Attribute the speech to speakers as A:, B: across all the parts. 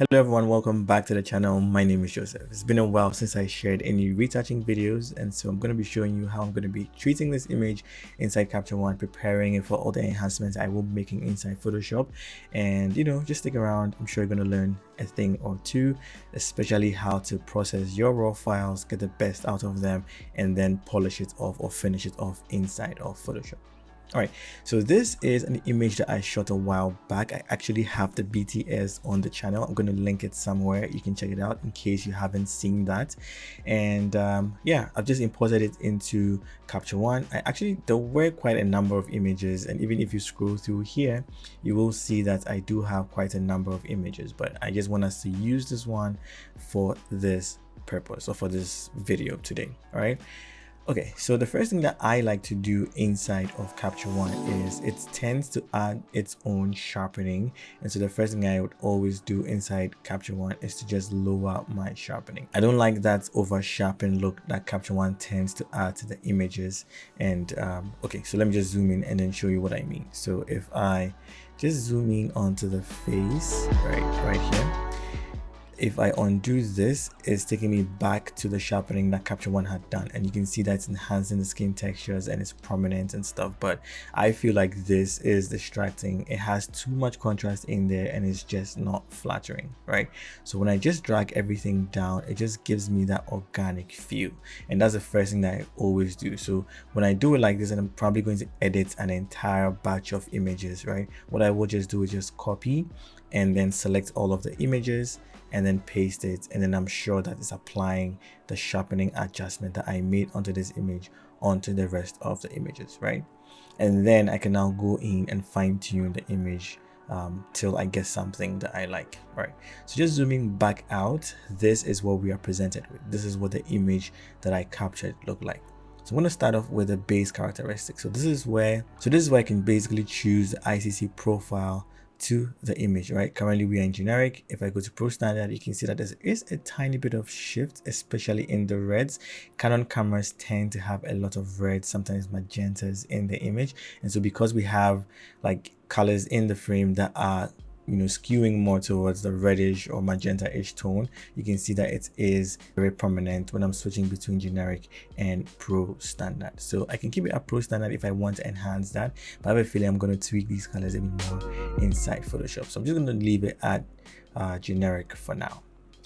A: Hello everyone, welcome back to the channel. My name is Joseph. It's been a while since I shared any retouching videos, and so I'm going to be showing you how I'm going to be treating this image inside Capture One, preparing it for all the enhancements I will be making inside Photoshop. And just stick around. I'm sure you're going to learn a thing or two, especially how to process your raw files, get the best out of them, and then polish it off or finish it off inside of Photoshop. All right, so this is an image that I shot a while back. I actually have the BTS on the channel. I'm going to link it somewhere. You can check it out in case you haven't seen that. And yeah, I've just imported it into Capture One. There were quite a number of images, and even if you scroll through here, you will see that I do have quite a number of images, but I just want us to use this one for this purpose or for this video today. All right. Okay, so the first thing that I like to do inside of Capture One is it tends to add its own sharpening. And so the first thing I would always do inside Capture One is to just lower my sharpening. I don't like that over sharpened look that Capture One tends to add to the images. And okay, so let me just zoom in and then show you what I mean. So if I just zoom in onto the face right here, if I undo this, it's taking me back to the sharpening that Capture One had done, and you can see that it's enhancing the skin textures and it's prominent and stuff. But I feel like this is distracting. It has too much contrast in there and it's just not flattering, right? So when I just drag everything down, it just gives me that organic feel, and that's the first thing that I always do. So when I do it like this, and I'm probably going to edit an entire batch of images, right, what I will just do is just copy and then select all of the images and then paste it, and then I'm sure that it's applying the sharpening adjustment that I made onto this image onto the rest of the images, right? And then I can now go in and fine-tune the image till I get something that I like, right? So just zooming back out, this is what we are presented with. This is what the image that I captured looked like. So I'm going to start off with the base characteristics. So this is where I can basically choose the ICC profile to the image, right? Currently we are in generic. If I go to pro standard, you can see that there is a tiny bit of shift, especially in the reds. Canon cameras tend to have a lot of reds, sometimes magentas in the image, and so because we have like colors in the frame that are skewing more towards the reddish or magenta-ish tone, you can see that it is very prominent when I'm switching between generic and pro standard. So I can keep it at pro standard if I want to enhance that, but I have a feeling I'm going to tweak these colors even more inside Photoshop. So I'm just going to leave it at generic for now.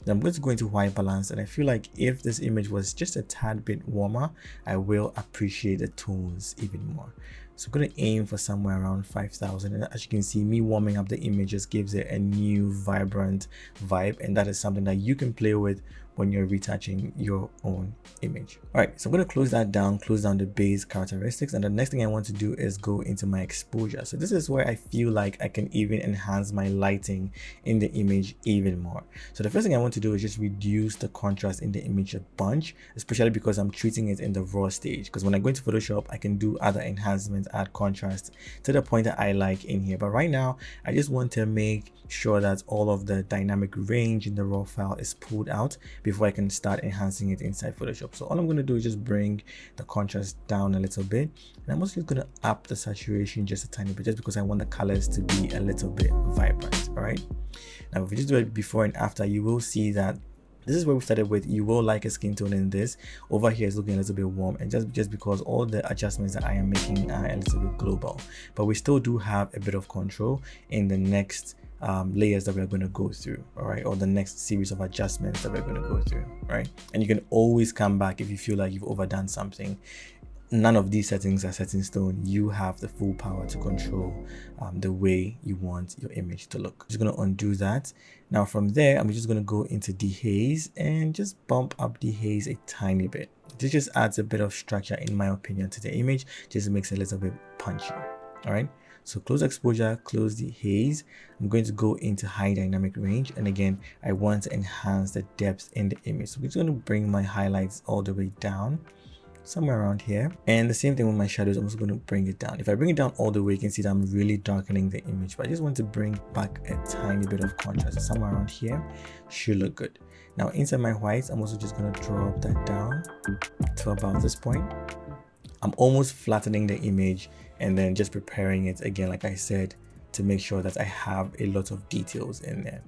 A: Then I'm going to go into white balance, and I feel like if this image was just a tad bit warmer, I will appreciate the tones even more. So I'm going to aim for somewhere around 5,000, and as you can see, me warming up the image just gives it a new vibrant vibe, and that is something that you can play with when you're retouching your own image. All right, so I'm going to close that down, close down the base characteristics, and the next thing I want to do is go into my exposure. So this is where I feel like I can even enhance my lighting in the image even more. So the first thing I want to do is just reduce the contrast in the image a bunch, especially because I'm treating it in the raw stage. Because when I go into Photoshop, I can do other enhancements, add contrast to the point that I like in here. But right now, I just want to make sure that all of the dynamic range in the raw file is pulled out before I can start enhancing it inside Photoshop. So all I'm going to do is just bring the contrast down a little bit, and I'm also just going to up the saturation just a tiny bit, just because I want the colors to be a little bit vibrant. All right, now if we just do it before and after, you will see that this is where we started with. You will like a skin tone in this. Over here is looking a little bit warm, and just because all the adjustments that I am making are a little bit global, but we still do have a bit of control in the next layers that we're going to go through, all right, or the next series of adjustments that we're going to go through, right? And you can always come back if you feel like you've overdone something. None of these settings are set in stone. You have the full power to control the way you want your image to look. I'm just going to undo that. Now from there, I'm just going to go into dehaze and just bump up dehaze a tiny bit. This just adds a bit of structure, in my opinion, to the image. Just makes it a little bit punchy. All right, so close exposure, close the haze. I'm going to go into high dynamic range, and again, I want to enhance the depth in the image. So I'm just going to bring my highlights all the way down, somewhere around here, and the same thing with my shadows. I'm also going to bring it down. If I bring it down all the way, you can see that I'm really darkening the image, but I just want to bring back a tiny bit of contrast. Somewhere around here should look good. Now inside my whites, I'm also just going to drop that down to about this point. I'm almost flattening the image and then just preparing it again, like I said, to make sure that I have a lot of details in there.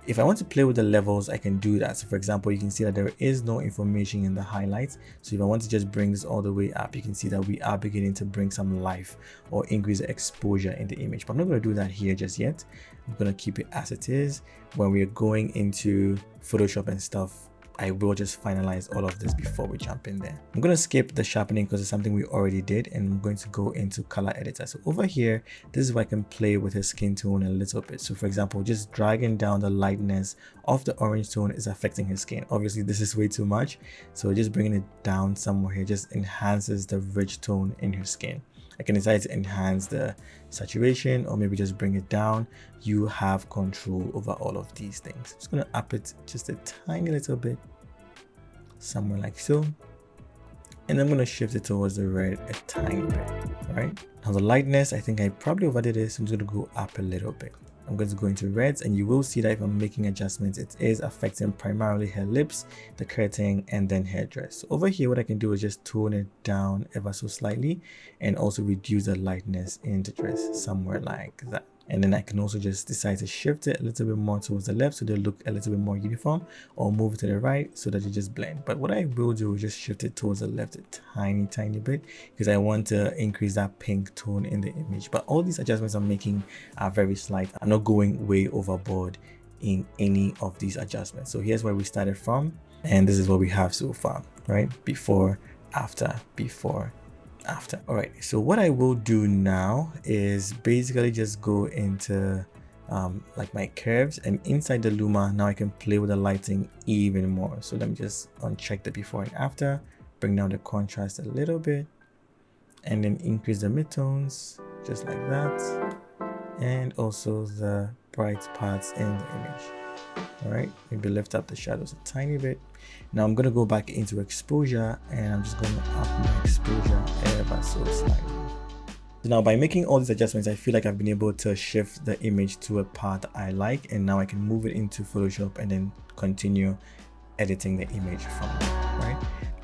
A: If I want to play with the levels, I can do that. So for example, you can see that there is no information in the highlights. So if I want to just bring this all the way up, you can see that we are beginning to bring some life or increase the exposure in the image. But I'm not going to do that here just yet. I'm going to keep it as it is. When we are going into Photoshop and stuff, I will just finalize all of this before we jump in there. I'm going to skip the sharpening because it's something we already did, and I'm going to go into color editor. So over here, this is where I can play with the skin tone a little bit. So for example, just dragging down the lightness of the orange tone is affecting his skin. Obviously this is way too much, so just bringing it down somewhere here just enhances the rich tone in your skin. I can decide to enhance the saturation or maybe just bring it down. You have control over all of these things. I'm just going to up it just a tiny little bit, somewhere like so. And I'm going to shift it towards the red a tiny bit. All right. Now the lightness, I think I probably overdid this. I'm just going to go up a little bit. I'm going to go into reds, and you will see that if I'm making adjustments, it is affecting primarily her lips, the curtain, and then her dress. So over here, what I can do is just tone it down ever so slightly and also reduce the lightness in the dress somewhere like that. And then I can also just decide to shift it a little bit more towards the left so they look a little bit more uniform, or move it to the right so that they just blend. But what I will do is just shift it towards the left a tiny bit because I want to increase that pink tone in the image. But all these adjustments I'm making are very slight. I'm not going way overboard in any of these adjustments. So here's where we started from, and this is what we have so far, right? Before, after, before, after. All right, so what I will do now is basically just go into like my curves, and inside the Luma now I can play with the lighting even more. So let me just uncheck the before and after, bring down the contrast a little bit, and then increase the midtones just like that, and also the bright parts in the image. All right, maybe lift up the shadows a tiny bit. Now I'm going to go back into exposure, and I'm just going to up my exposure ever so slightly. So now by making all these adjustments, I feel like I've been able to shift the image to a part that I like, and now I can move it into Photoshop and then continue editing the image from there, right?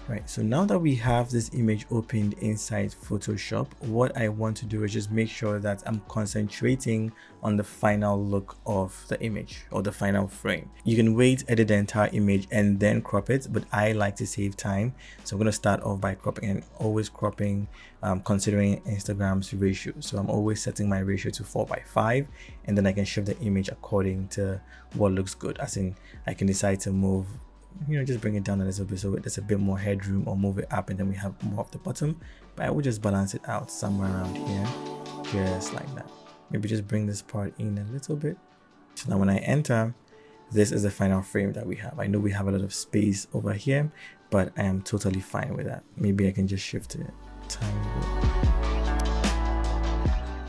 A: Right, so now that we have this image opened inside Photoshop, what I want to do is just make sure that I'm concentrating on the final look of the image or the final frame. You can wait, edit the entire image and then crop it, but I like to save time. So I'm going to start off by cropping, and always cropping considering Instagram's ratio. So I'm always setting my ratio to 4:5, and then I can shift the image according to what looks good. As in, I can decide to move, just bring it down a little bit so there's a bit more headroom, or move it up and then we have more of the bottom. But I will just balance it out somewhere around here, just like that. Maybe just bring this part in a little bit. So now when I enter, this is the final frame that we have. I know we have a lot of space over here, but I am totally fine with that. Maybe I can just shift it a tiny bit.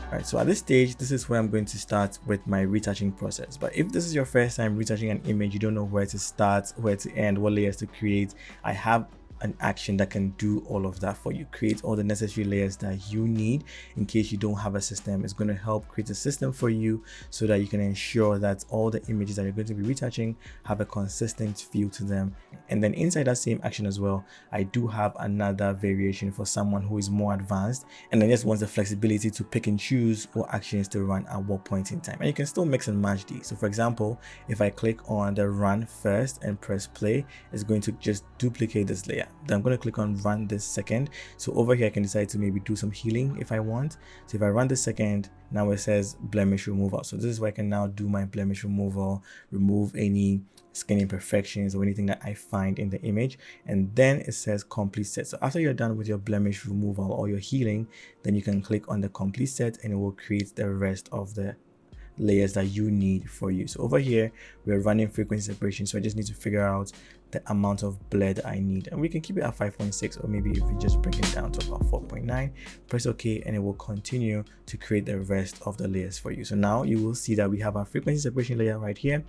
A: Alright, so at this stage, this is where I'm going to start with my retouching process. But if this is your first time retouching an image, you don't know where to start, where to end, what layers to create, I have an action that can do all of that for you. Create all the necessary layers that you need in case you don't have a system. It's going to help create a system for you so that you can ensure that all the images that you're going to be retouching have a consistent feel to them. And then inside that same action as well, I do have another variation for someone who is more advanced and then just wants the flexibility to pick and choose what actions to run at what point in time. And you can still mix and match these. So for example, if I click on the run first and press play, it's going to just duplicate this layer. Then I'm going to click on run this second. So over here I can decide to maybe do some healing if I want. So if I run this second, now it says blemish removal. So this is where I can now do my blemish removal, remove any skin imperfections or anything that I find in the image. And then it says complete set. So after you're done with your blemish removal or your healing, then you can click on the complete set and it will create the rest of the layers that you need for you. So over here we're running frequency separation, so I just need to figure out the amount of blur that I need, and we can keep it at 5.6, or maybe if we just bring it down to about 4.9, press OK, and it will continue to create the rest of the layers for you. So now you will see that we have our frequency separation layer right here.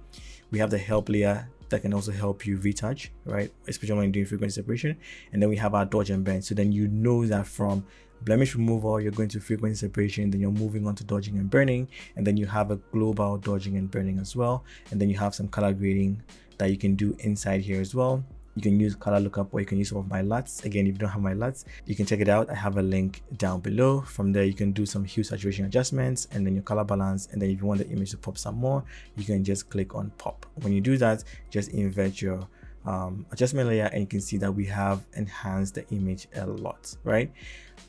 A: We have the help layer that can also help you retouch, right, especially when you're doing frequency separation. And then we have our dodge and burn. So then you know that from blemish removal you're going to frequency separation, then you're moving on to dodging and burning, and then you have a global dodging and burning as well. And then you have some color grading that you can do inside here as well. You can use color lookup, or you can use some of my LUTs. Again, if you don't have my LUTs, you can check it out. I have a link down below. From there, you can do some hue saturation adjustments and then your color balance. And then if you want the image to pop some more, you can just click on pop. When you do that, just invert your adjustment layer, and you can see that we have enhanced the image a lot, right?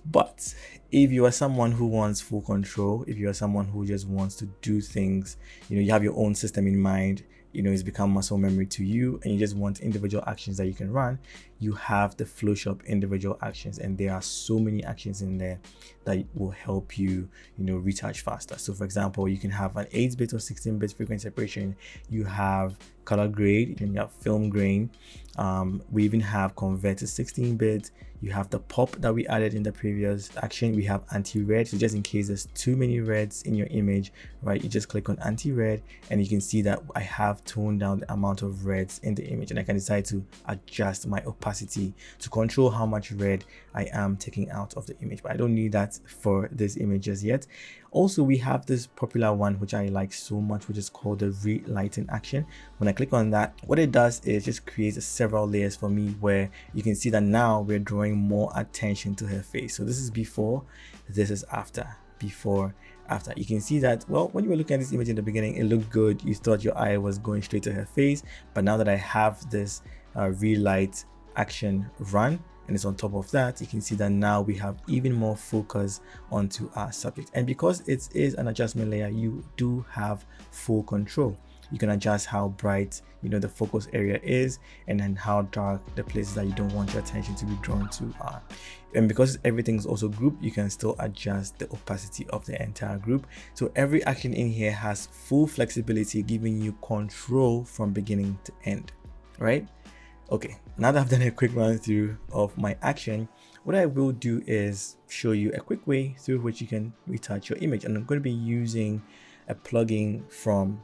A: But if you are someone who wants full control, if you are someone who just wants to do things, you know, you have your own system in mind, you know, it's become muscle memory to you, and you just want individual actions that you can run, you have the Phloshop individual actions, and there are so many actions in there that will help you, you know, retouch faster. So for example, you can have an 8-bit or 16-bit frequency separation, you have color grade, and you have film grain. We even have convert to 16-bit. You have the pop that we added in the previous action. We have anti-red, so just in case there's too many reds in your image, right, you just click on anti-red, and you can see that I have toned down the amount of reds in the image, and I can decide to adjust my opacity to control how much red I am taking out of the image, but I don't need that for this image just yet. Also, we have this popular one which I like so much, which is called the relighting action. When I click on that, what it does is just creates several layers for me, where you can see that now we're drawing more attention to her face. So this is before, this is after. Before, after. You can see that, well, when you were looking at this image in the beginning, it looked good. You thought your eye was going straight to her face, but now that I have this relight action run, and it's on top of that, you can see that now we have even more focus onto our subject. And because it is an adjustment layer, you do have full control. You can adjust how bright, you know, the focus area is, and then how dark the places that you don't want your attention to be drawn to are. And because everything's also grouped, you can still adjust the opacity of the entire group. So every action in here has full flexibility, giving you control from beginning to end, right? Okay, now that I've done a quick run through of my action, what I will do is show you a quick way through which you can retouch your image. And I'm going to be using a plugin from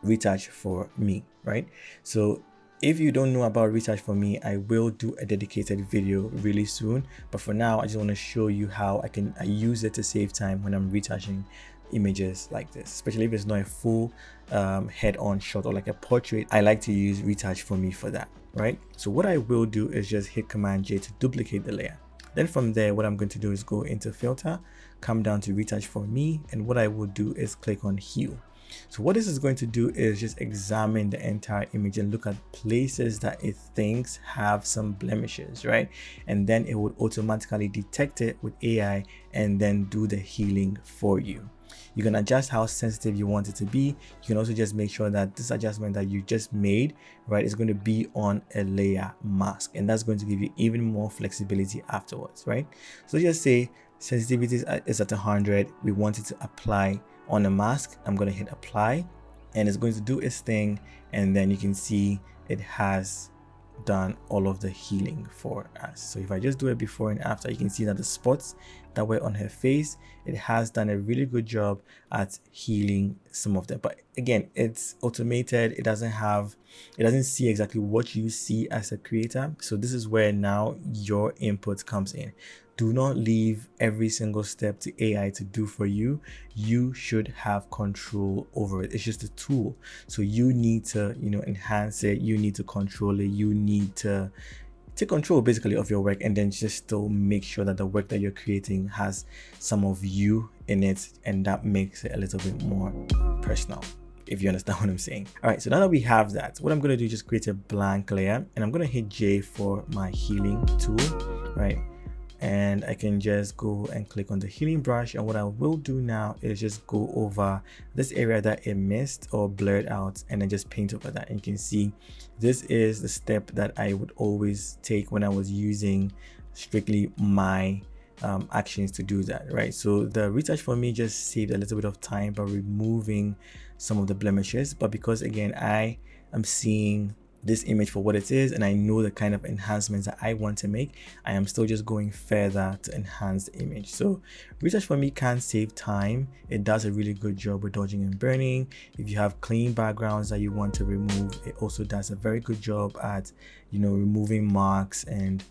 A: Retouch4me, right? So if you don't know about Retouch4me, I will do a dedicated video really soon. But for now, I just want to show you how I use it to save time when I'm retouching images like this, especially if it's not a full head-on shot or like a portrait. I like to use Retouch4me for that, right? So what I will do is just hit Command J to duplicate the layer. Then from there, what I'm going to do is go into filter, come down to Retouch4me, and what I will do is click on hue. So what this is going to do is just examine the entire image and look at places that it thinks have some blemishes, right? And then it would automatically detect it with AI and then do the healing for you. You can adjust how sensitive you want it to be. You can also just make sure that this adjustment that you just made, right, is going to be on a layer mask, and that's going to give you even more flexibility afterwards, right? So just say sensitivity is at 100. We want it to apply on a mask. I'm going to hit apply, and it's going to do its thing, and then you can see it has done all of the healing for us. So if I just do it before and after, you can see that the spots that were on her face, it has done a really good job at healing some of them. But again, it's automated. It doesn't see exactly what you see as a creator. So this is where now your input comes in. Do not leave every single step to AI to do for you. You should have control over it. It's just a tool. So you need to, you know, enhance it. You need to control it. You need to take control basically of your work, and then just still make sure that the work that you're creating has some of you in it, and that makes it a little bit more personal, if you understand what I'm saying. All right, so now that we have that, what I'm going to do is just create a blank layer, and I'm going to hit J for my healing tool, right? And I can just go and click on the healing brush, and what I will do now is just go over this area that it missed or blurred out, and then just paint over that. And you can see this is the step that I would always take when I was using strictly my actions to do that, right? So the Retouch4me just saved a little bit of time by removing some of the blemishes, but because again I am seeing this image for what it is, and I know the kind of enhancements that I want to make, I am still just going further to enhance the image. So Retouch4me can save time. It does a really good job with dodging and burning. If you have clean backgrounds that you want to remove, it also does a very good job at, you know, removing marks and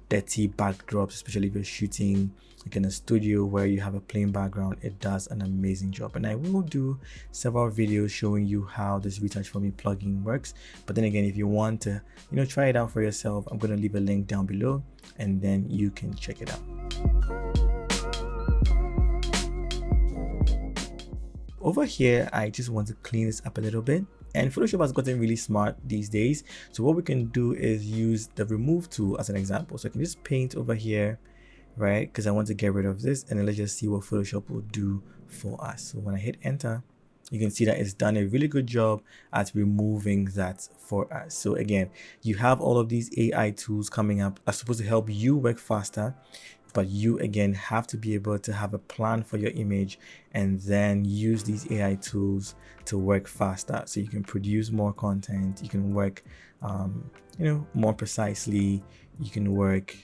A: dirty backdrops, especially if you're shooting like in a studio where you have a plain background. It does an amazing job, and I will do several videos showing you how this Retouch4me plugin works. But then again, if you want to try it out for yourself, I'm going to leave a link down below and then you can check it out. Over here, I just want to clean this up a little bit. And Photoshop has gotten really smart these days. So what we can do is use the remove tool as an example. So I can just paint over here, right? Because I want to get rid of this. And then let's just see what Photoshop will do for us. So when I hit enter, you can see that it's done a really good job at removing that for us. So again, you have all of these AI tools coming up are supposed to help you work faster. But you again have to be able to have a plan for your image and then use these AI tools to work faster, so you can produce more content, you can work more precisely, you can work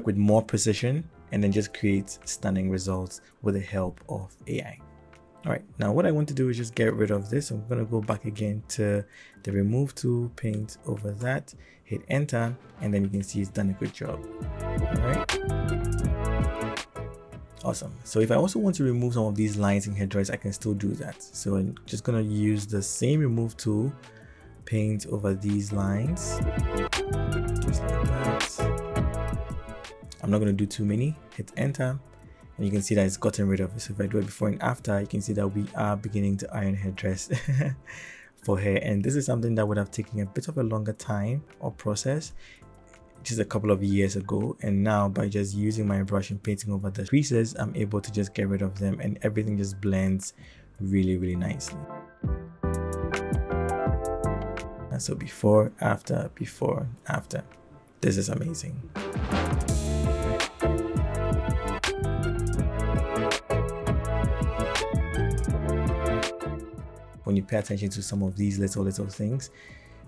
A: with more precision, and then just create stunning results with the help of AI. All right, now what I want to do is just get rid of this. I'm going to go back again to the remove tool, paint over that, hit enter, and then you can see it's done a good job. All right, awesome. So if I also want to remove some of these lines and headroids, I can still do that. So I'm just going to use the same remove tool, paint over these lines, just like that. I'm not going to do too many, hit enter. And you can see that it's gotten rid of it. So if I do it before and after, you can see that we are beginning to iron headdress for hair. And this is something that would have taken a bit of a longer time or process just a couple of years ago. And now by just using my brush and painting over the creases, I'm able to just get rid of them and everything just blends really, really nicely. And so before, after, this is amazing. When you pay attention to some of these little things,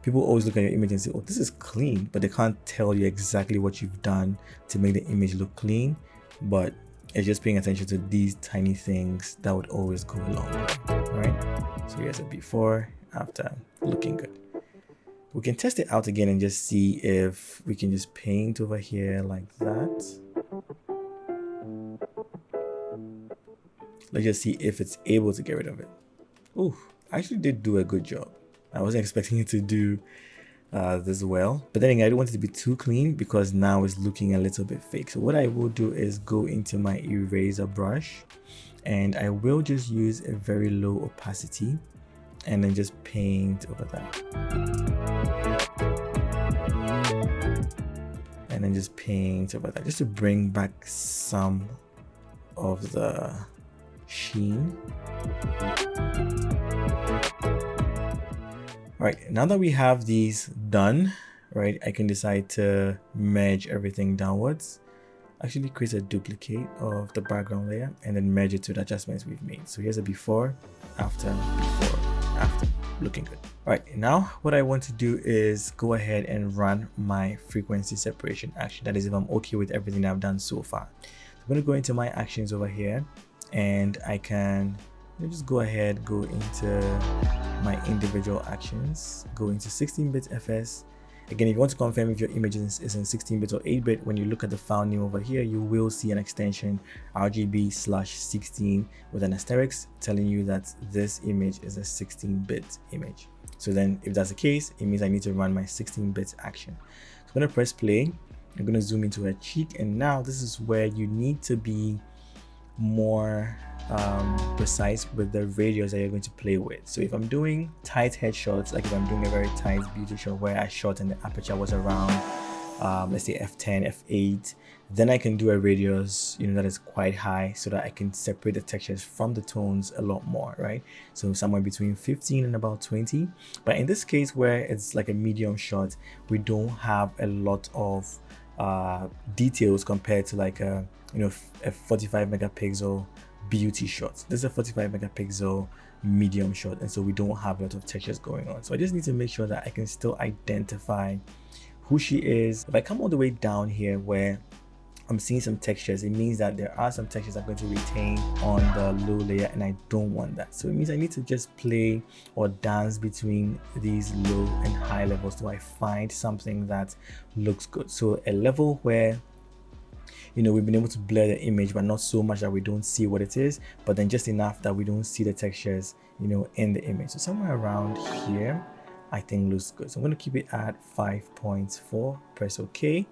A: people always look at your image and say, oh, this is clean, but they can't tell you exactly what you've done to make the image look clean. But it's just paying attention to these tiny things that would always go along with it. All right, so here's a before, after, looking good. We can test it out again and just see if we can just paint over here like that. Let's just see if it's able to get rid of it. Ooh, I actually did do a good job. I wasn't expecting it to do this well, but then again, I don't want it to be too clean because now it's looking a little bit fake. So what I will do is go into my eraser brush and I will just use a very low opacity and then just paint over that. And then just paint over that just to bring back some of the sheen. Right, now that we have these done, right, I can decide to merge everything downwards, actually create a duplicate of the background layer and then merge it to the adjustments we've made. So here's a before, after, looking good. All right, now what I want to do is go ahead and run my frequency separation action. That is if I'm okay with everything that I've done so far. I'm going to go into my actions over here and I can just go ahead, go into my individual actions, go into 16-bit FS. Again, if you want to confirm if your image is in 16-bit or 8-bit, when you look at the file name over here, you will see an extension RGB/16 with an asterisk telling you that this image is a 16-bit image. So then if that's the case, it means I need to run my 16-bit action. So I'm going to press play. I'm going to zoom into a cheek, and now this is where you need to be more precise with the radius that you're going to play with. So if I'm doing tight headshots, like if I'm doing a very tight beauty shot where I shot and the aperture was around let's say f10, f8, then I can do a radius that is quite high so that I can separate the textures from the tones a lot more, right? So somewhere between 15 and about 20. But in this case where it's like a medium shot, we don't have a lot of details compared to like a 45 megapixel beauty shot. This is a 45 megapixel medium shot, and so we don't have a lot of textures going on. So I just need to make sure that I can still identify who she is. If I come all the way down here where I'm seeing some textures. It means that there are some textures I'm going to retain on the low layer, and I don't want that. So it means I need to just play or dance between these low and high levels till I find something that looks good. So a level where, you know, we've been able to blur the image, but not so much that we don't see what it is, but then just enough that we don't see the textures, you know, in the image. So somewhere around here, I think looks good. So I'm going to keep it at 5.4, press OK.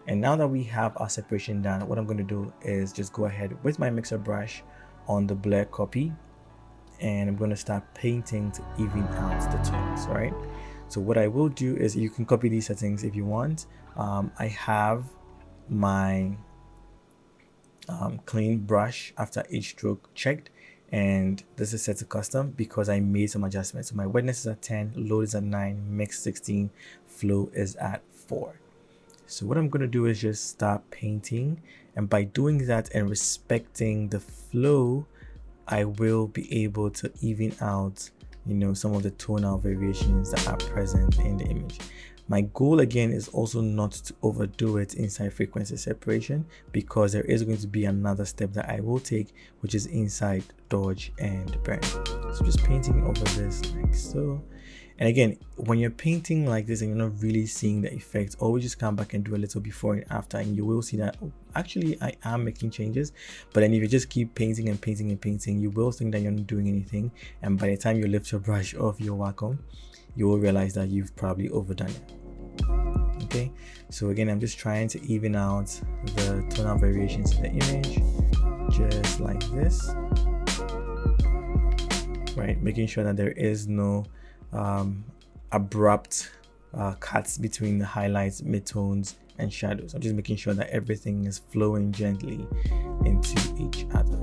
A: And now that we have our separation done, what I'm going to do is just go ahead with my mixer brush on the blur copy, and I'm going to start painting to even out the tones, right? So what I will do is, you can copy these settings if you want. I have my clean brush after each stroke checked, and this is set to custom because I made some adjustments. So my wetness is at 10, load is at 9, mix 16, flow is at 4. So what I'm going to do is just start painting, and by doing that and respecting the flow, I will be able to even out, you know, some of the tonal variations that are present in the image. My goal again is also not to overdo it inside frequency separation, because there is going to be another step that I will take, which is inside dodge and burn. So just painting over this like so. And again, when you're painting like this and you're not really seeing the effect, always just come back and do a little before and after, and you will see that, oh, actually I am making changes. But then if you just keep painting and painting and painting, you will think that you're not doing anything, and by the time you lift your brush off your Wacom, you will realize that you've probably overdone it. Okay, so again, I'm just trying to even out the tonal variations in the image, just like this, right? Making sure that there is no abrupt cuts between the highlights, midtones, and shadows. I'm just making sure that everything is flowing gently into each other.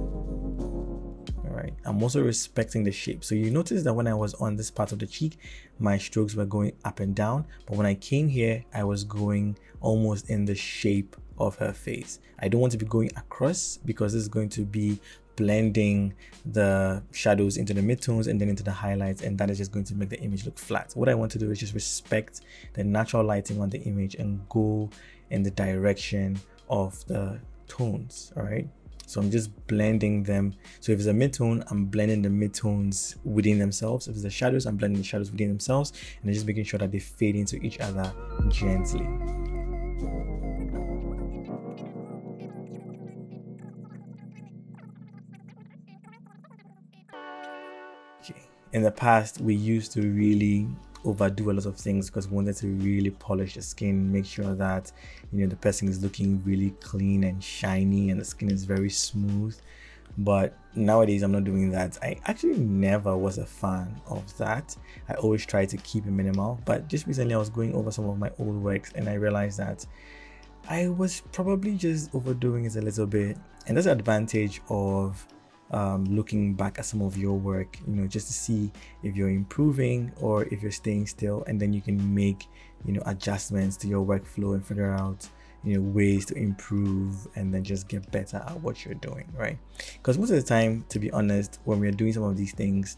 A: Right. I'm also respecting the shape. So you notice that when I was on this part of the cheek, my strokes were going up and down, but when I came here, I was going almost in the shape of her face. I don't want to be going across, because this is going to be blending the shadows into the midtones and then into the highlights, and that is just going to make the image look flat. What I want to do is just respect the natural lighting on the image and go in the direction of the tones. All right, so I'm just blending them. So if it's a midtone, I'm blending the midtones within themselves. If it's the shadows, I'm blending the shadows within themselves, and I'm just making sure that they fade into each other gently. Okay. In the past, we used to really overdo a lot of things because we wanted to really polish the skin, make sure that, you know, the person is looking really clean and shiny and the skin is very smooth. But nowadays I'm not doing that. I actually never was a fan of that. I always try to keep it minimal, but just recently I was going over some of my old works and I realized that I was probably just overdoing it a little bit. And that's the advantage of looking back at some of your work, you know, just to see if you're improving or if you're staying still, and then you can make, you know, adjustments to your workflow and figure out, you know, ways to improve and then just get better at what you're doing, right? Because most of the time, to be honest, when we're doing some of these things,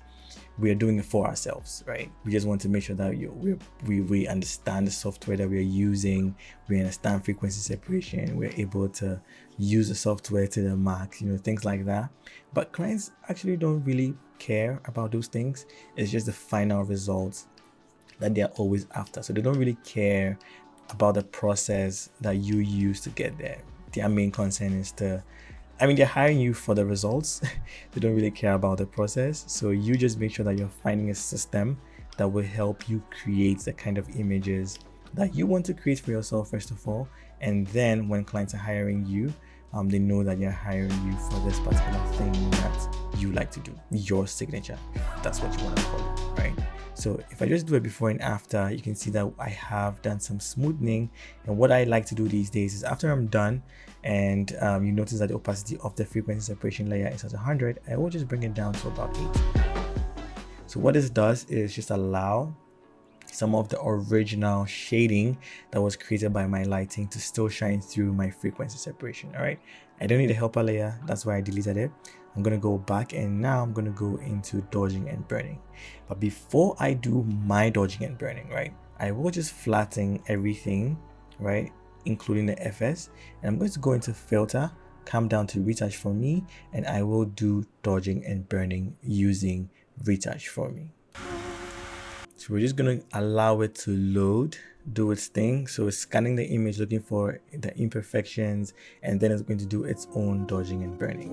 A: we are doing it for ourselves, right? We just want to make sure that we understand the software that we are using, we understand frequency separation, we're able to use the software to the max, you know, things like that. But clients actually don't really care about those things. It's just the final results that they're always after. So they don't really care about the process that you use to get there. Their main concern is to, I mean, they're hiring you for the results. They don't really care about the process. So you just make sure that you're finding a system that will help you create the kind of images that you want to create for yourself, first of all. And then when clients are hiring you, they know that you're hiring you for this particular thing that you like to do, your signature, if that's what you want to call it, right? So if I just do it before and after, you can see that I have done some smoothing. And what I like to do these days is after I'm done and you notice that the opacity of the frequency separation layer is at 100, I will just bring it down to about 8. So what this does is just allow some of the original shading that was created by my lighting to still shine through my frequency separation. All right, I don't need a helper layer, that's why I deleted it. I'm going to go back and now I'm going to go into dodging and burning. But before I do my dodging and burning, right, I will just flatten everything, right, including the FS, and I'm going to go into filter, come down to Retouch4me, and I will do dodging and burning using Retouch4me. So we're just going to allow it to load, do its thing. So it's scanning the image, looking for the imperfections, and then it's going to do its own dodging and burning.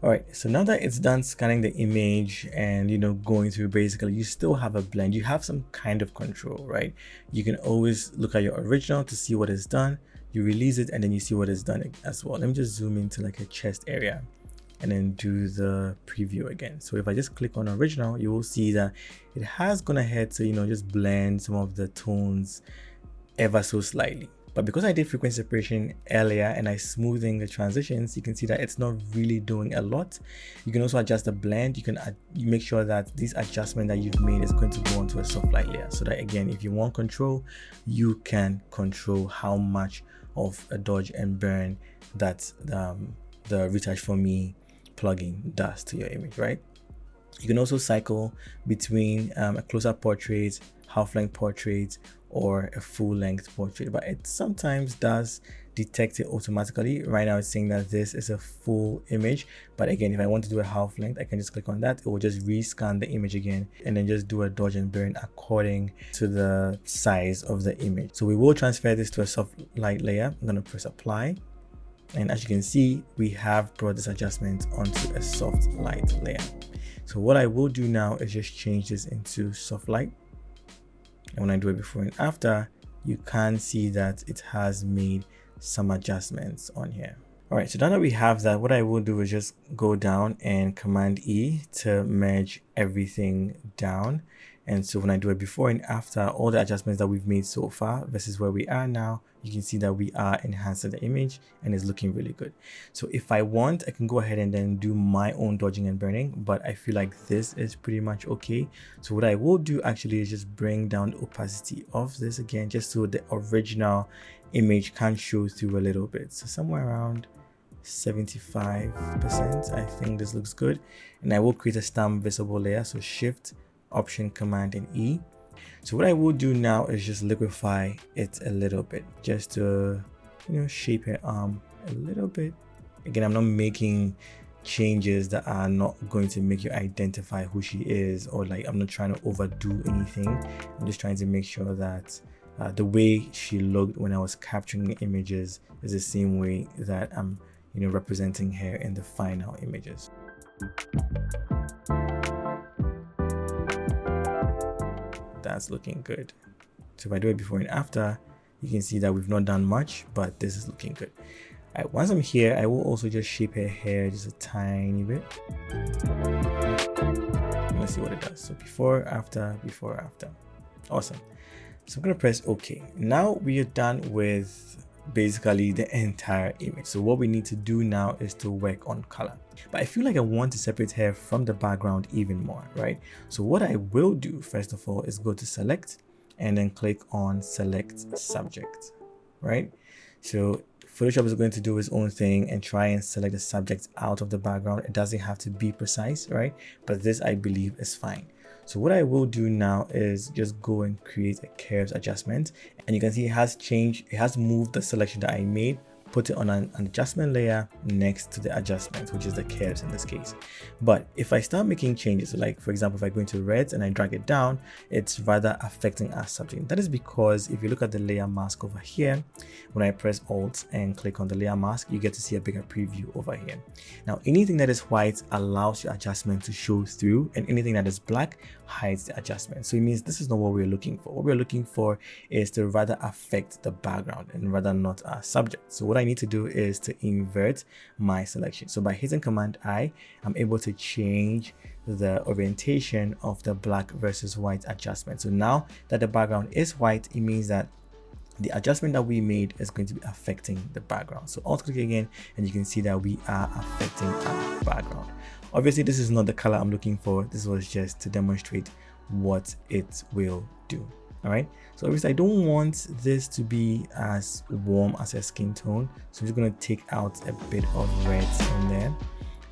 A: All right, so now that it's done scanning the image and, you know, going through, basically you still have a blend. You have some kind of control, right? You can always look at your original to see what is done. You release it and then you see what is done as well. Let me just zoom into like a chest area and then do the preview again. So if I just click on original, you will see that it has gone ahead to, you know, just blend some of the tones ever so slightly. But because I did frequency separation earlier and I smoothing the transitions, you can see that it's not really doing a lot. You can also adjust the blend. You can make sure that this adjustment that you've made is going to go onto a soft light layer, so that again, if you want control, you can control how much of a dodge and burn that the Retouch4me plugin does to your image, right? You can also cycle between a close-up portrait, half-length portrait, or a full-length portrait, but it sometimes does detect it automatically. Right now it's saying that this is a full image, but again, if I want to do a half-length, I can just click on that. It will just rescan the image again and then just do a dodge and burn according to the size of the image. So we will transfer this to a soft light layer. I'm going to press apply, and as you can see, we have brought this adjustment onto a soft light layer. So what I will do now is just change this into soft light. And when I do it before and after, you can see that it has made some adjustments on here. All right, so now that we have that, what I will do is just go down and Command E to merge everything down. And so when I do it before and after, all the adjustments that we've made so far versus where we are now, you can see that we are enhancing the image and it's looking really good. So if I want, I can go ahead and then do my own dodging and burning, but I feel like this is pretty much okay. So what I will do actually is just bring down the opacity of this again, just so the original image can show through a little bit. So somewhere around 75%, I think this looks good. And I will create a stamp visible layer. So Shift, Option, Command, and E. So what I will do now is just liquefy it a little bit, just to, you know, shape her arm a little bit. Again, I'm not making changes that are not going to make you identify who she is, or like I'm not trying to overdo anything. I'm just trying to make sure that the way she looked when I was capturing images is the same way that I'm, you know, representing her in the final images. That's looking good. So if I do it before and after, you can see that we've not done much, but this is looking good. All right, once I'm here, I will also just shape her hair just a tiny bit. Let's see what it does. So before, after, before, after. Awesome. So I'm going to press OK. Now we are done with basically the entire image. So what we need to do now is to work on color. But I feel like I want to separate her from the background even more, right? So what I will do first of all is go to select and then click on select subject, right? So Photoshop is going to do its own thing and try and select the subject out of the background. It doesn't have to be precise, right? But this, I believe, is fine. So what I will do now is just go and create a curves adjustment, and you can see it has changed. It has moved the selection that I made, put it on an adjustment layer next to the adjustment, which is the curves in this case. But if I start making changes, like for example, if I go into reds and I drag it down, it's rather affecting our subject. That is because if you look at the layer mask over here, when I press Alt and click on the layer mask, you get to see a bigger preview over here. Now, anything that is white allows your adjustment to show through, and anything that is black hides the adjustment. So it means this is not what we're looking for. What we're looking for is to rather affect the background and rather not our subject. So what I need to do is to invert my selection. So by hitting Command I, I'm able to change the orientation of the black versus white adjustment. So now that the background is white, it means that the adjustment that we made is going to be affecting the background. So alt click again, and you can see that we are affecting our background. Obviously, this is not the color I'm looking for. This was just to demonstrate what it will do. All right, so obviously I don't want this to be as warm as a skin tone, so I'm just going to take out a bit of reds in there.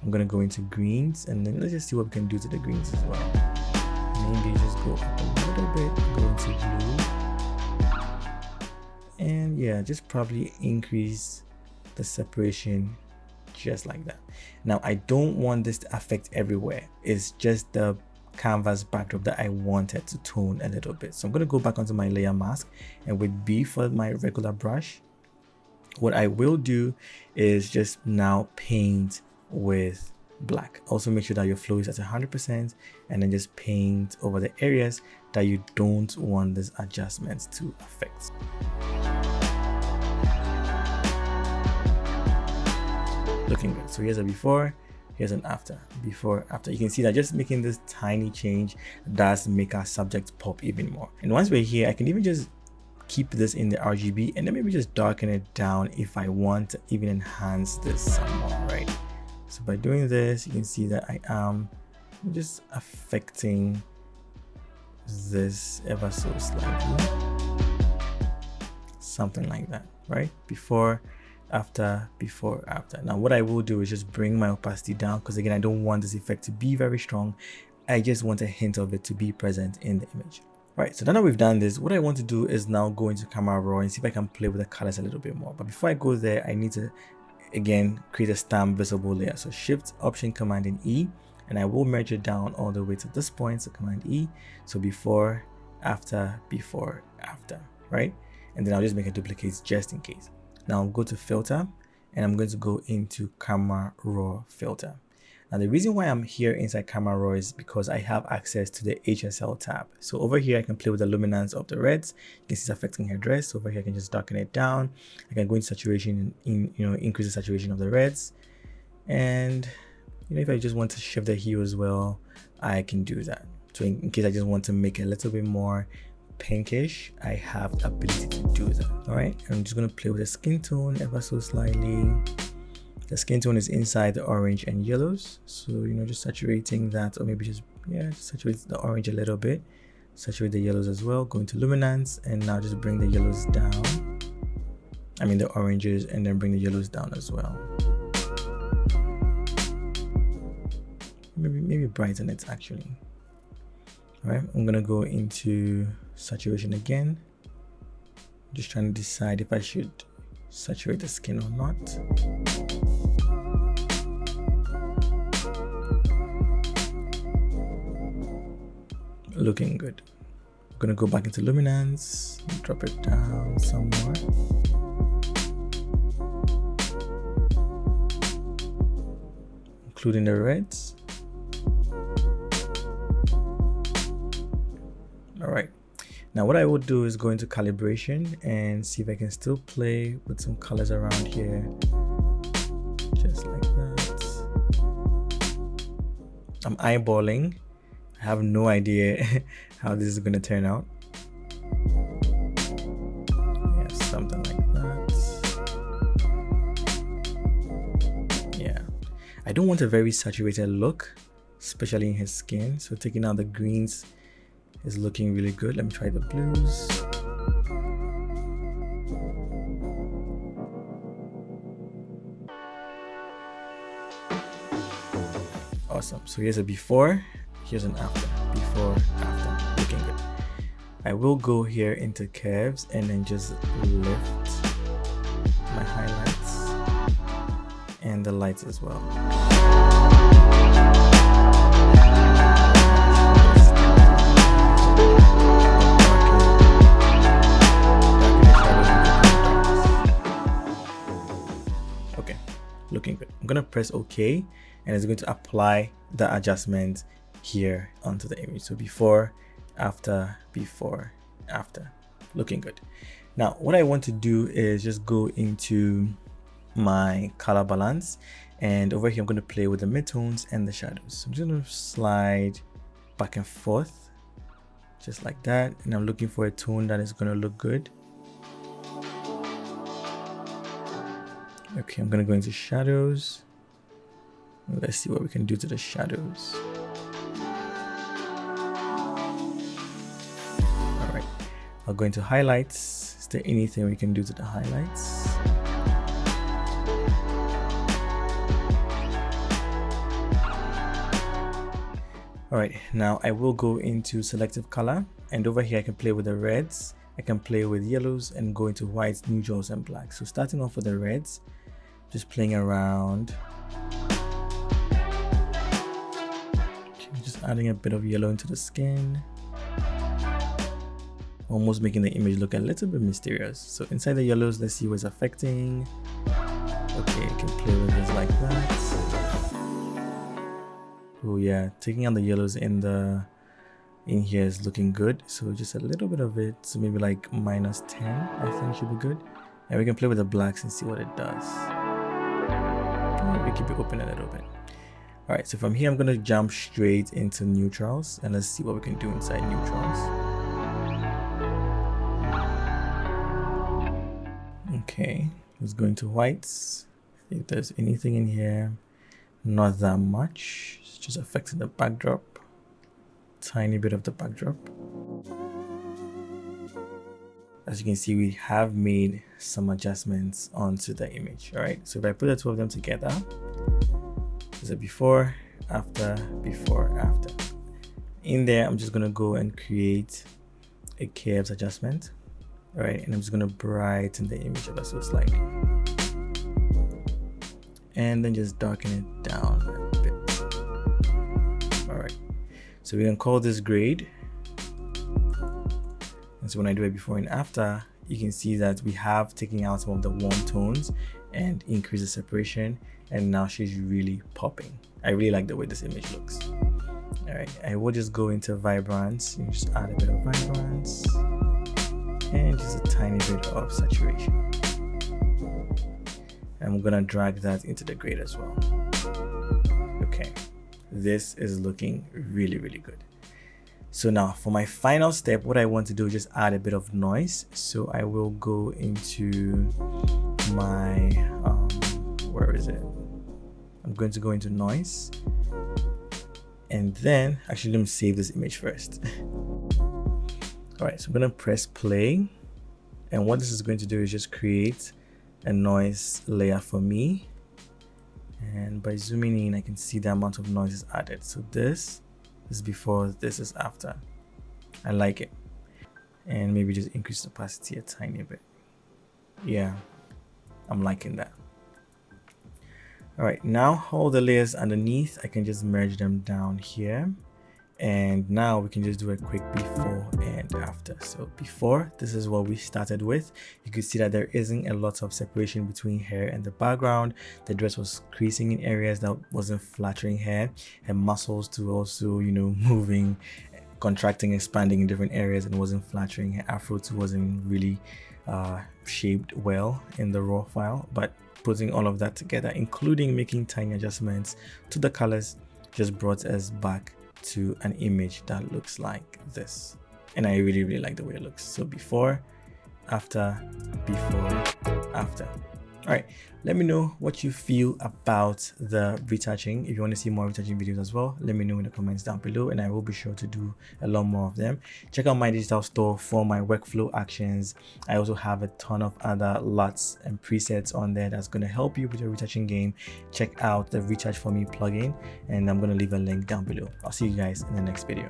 A: I'm going to go into greens, and then let's just see what we can do to the greens as well. maybe just go up a little bit, go into blue, and yeah, just probably increase the separation just like that. Now I don't want this to affect everywhere, it's just the canvas backdrop that I wanted to tone a little bit. So I'm going to go back onto my layer mask, and with B for my regular brush, what I will do is just now paint with black. Also make sure that your flow is at 100%, and then just paint over the areas that you don't want this adjustment to affect. Looking good. So here's a before, here's an after. Before, after. You can see that just making this tiny change does make our subject pop even more. And once we're here, I can even just keep this in the RGB and then maybe just darken it down if I want to even enhance this some more, right? So by doing this, you can see that I am just affecting this ever so slightly. Something like that, right? Before, after, before, after. Now what I will do is just bring my opacity down, because again, I don't want this effect to be very strong. I just want a hint of it to be present in the image. Right, so now that we've done this, what I want to do is now go into Camera Raw and see if I can play with the colors a little bit more. But before I go there, I need to again create a stamp visible layer. So Shift, Option, Command and E, and I will merge it down all the way to this point. So Command E, so before, after, right? And then I'll just make a duplicate just in case. Now I'll go to Filter, and I'm going to go into Camera Raw Filter. Now the reason why I'm here inside Camera Raw is because I have access to the HSL tab. So over here I can play with the luminance of the reds. You can see it's affecting her dress. Over here I can just darken it down. I can go into saturation, increase the saturation of the reds. And if I just want to shift the hue as well, I can do that. So in case I just want to make it a little bit more pinkish, I have the ability to do that. All right, I'm just going to play with the skin tone ever so slightly. The skin tone is inside the orange and yellows, so just saturating that, or maybe just saturate the orange a little bit, saturate the yellows as well. Go into luminance, and now just bring the yellows down, I mean the oranges, and then bring the yellows down as well. Maybe brighten it actually. All right, I'm gonna go into saturation again, just trying to decide if I should saturate the skin or not. Looking good. I'm gonna go back into luminance, drop it down some more. Including the reds. All right. Now what I will do is go into calibration and see if I can still play with some colors around here. Just like that. I'm eyeballing. I have no idea how this is going to turn out. Yeah, something like that. Yeah. I don't want a very saturated look, especially in his skin. So taking out the greens is looking really good. Let me try the blues. Awesome. So here's a before, here's an after. Before, after. Looking good. I will go here into curves and then just lift my highlights and the lights as well. Looking good. I'm gonna press OK, and it's going to apply the adjustment here onto the image. So before, after, looking good. Now what I want to do is just go into my color balance, and over here I'm going to play with the midtones and the shadows. So I'm just going to slide back and forth just like that, and I'm looking for a tone that is going to look good. Okay, I'm gonna go into shadows. Let's see what we can do to the shadows. All right, I'll go into highlights. Is there anything we can do to the highlights? All right, now I will go into selective color, and over here I can play with the reds, I can play with yellows, and go into whites, neutrals, and blacks. So starting off with the reds, just playing around, just adding a bit of yellow into the skin, almost making the image look a little bit mysterious. So inside the yellows, let's see what's affecting. Okay, I can play with this like that. Oh yeah, taking out the yellows in here is looking good. So just a little bit of it, so maybe like -10 I think should be good. And we can play with the blacks and see what it does. We keep it open a little bit. All right, so from here I'm going to jump straight into neutrals, and let's see what we can do inside neutrals. Okay, let's go into whites. If there's anything in here, not that much. It's just affecting the backdrop, tiny bit of the backdrop. As you can see, we have made some adjustments onto the image. All right, so if I put the two of them together, there's a before, after, before, after. In there, I'm just gonna go and create a curves adjustment. All right, and I'm just gonna brighten the image ever so slightly, and then just darken it down a bit. All right, so we can call this grade. And so when I do it before and after, you can see that we have taken out some of the warm tones and increased the separation, and now she's really popping. I really like the way this image looks. All right, I will just go into vibrance. You just add a bit of vibrance and just a tiny bit of saturation. I'm gonna drag that into the grade as well. Okay, this is looking really, really good. So now for my final step, what I want to do is just add a bit of noise. So I will go into my, where is it? I'm going to go into noise, and then actually let me save this image first. All right, so I'm gonna press play, and what this is going to do is just create a noise layer for me. And by zooming in, I can see the amount of noise is added. So this is before, this is after. I like it. And maybe just increase the opacity a tiny bit. Yeah, I'm liking that. All right, now all the layers underneath, I can just merge them down here. And now we can just do a quick before and after. So before, this is what we started with. You can see that there isn't a lot of separation between hair and the background. The dress was creasing in areas that wasn't flattering hair, and muscles too also, you know, moving, contracting, expanding in different areas, and wasn't flattering. Her afro too wasn't really shaped well in the raw file, but putting all of that together, including making tiny adjustments to the colors, just brought us back to an image that looks like this. And I really, really like the way it looks. So before, after, before, after. All right, let me know what you feel about the retouching. If you want to see more retouching videos as well, let me know in the comments down below, and I will be sure to do a lot more of them. Check out my digital store for my workflow actions. I also have a ton of other LUTs and presets on there that's going to help you with your retouching game. Check out the Retouch4me plugin, and I'm going to leave a link down below. I'll see you guys in the next video.